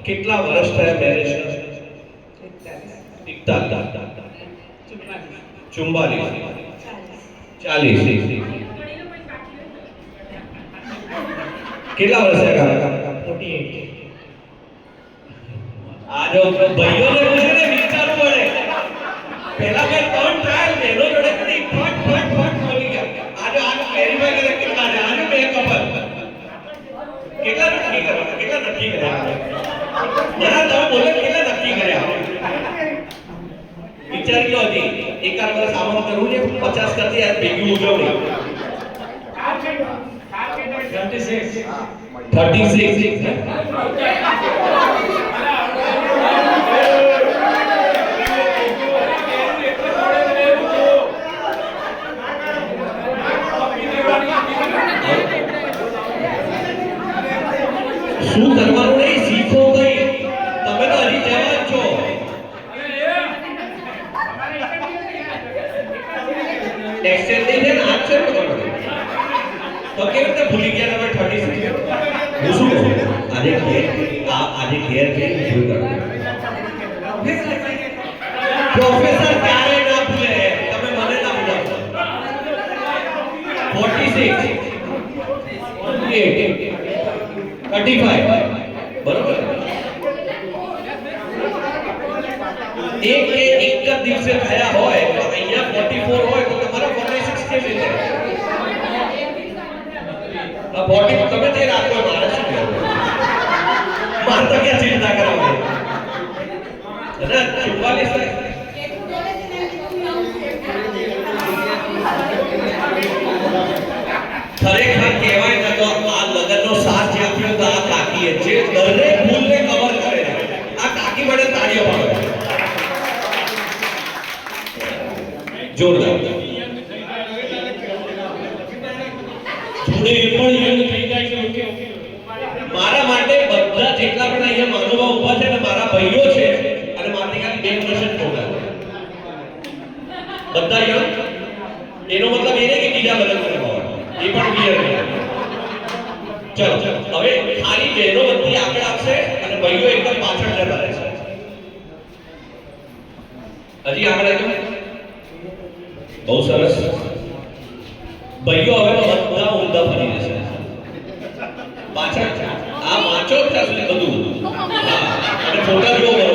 કેટલા વર્ષ થયા મેરેજના? 41 40 કેટલા વર્ષ થયા? 48 આજે ભાઈઓને પૂછે ને વિચારવું પડે. પહેલા મેં 3 ટ્રાયલ બહેનો જોડે કરી, ફટ બોલી ગયા. આજે વેરીફાઈ કરે કેટલા છે. આજે બે કપલ કેટલા નક્કી કર્યા? મને તમે બોલે કેટલા નક્કી કર્યા? વિચાર લો હજી એકાદ વર્ષ આમાં કરવું છે. 50 કરતી આ ભેગી ઉજવણી 36 શું કરવાનું નહીં, શીખો કઈ. તમે તો હજી જવાન છો. એક્સેલ નહીં છે ને આજ છે તો કેવી રીતે ભૂલી ગયા તમે 36? હું શું કહું આજે ઘેર કે ભૂલ કરો. પ્રોફેસર ક્યારે ના ભૂલે, તમે મને ના ભૂલો. 46 35 બરોબર. એક જ દિવસે થયા હોય તો અહીંયા 44 હોય તો તમારા 46 કેવી રીતે? 40 તમે જે રાખો મારે શું કહેવું? મારે તો ક્યાં ચિંતા કરવાની? અને 44 ખરેખર કહેવાય ને તો આ લગ્નનો સાથ જે આપ્યો તો આ કાકીએ જે દરેક ભૂલને કવર કરે છે. આ કાકી માટે તાળીઓ પાડો. જોરદાર. મારા માટે બધા જેટલા પણ અહીંયા મહાનુભાવ ઉભા છે ને મારા ભાઈઓ છે અને મારી ખાલી 2 વર્ષ જ મોટા બધા યંગ. એનો મતલબ એ નહીં કે બીજા લગ્ન કરવા એ પણ ક્લિયર નહીં. ચલો હવે ખાલી બહેનો બધી આગળ આપશે અને ભાઈઓ એકદમ પાછળ જતા રહેશે. હજી આગળ આવજો. બહુ સરસ. ભાઈઓ હવે બધા ઊંધા ફરી જશે પાછળ. આ વાંચો ત્યાં સુધી બધું અને ફોટા જોવો.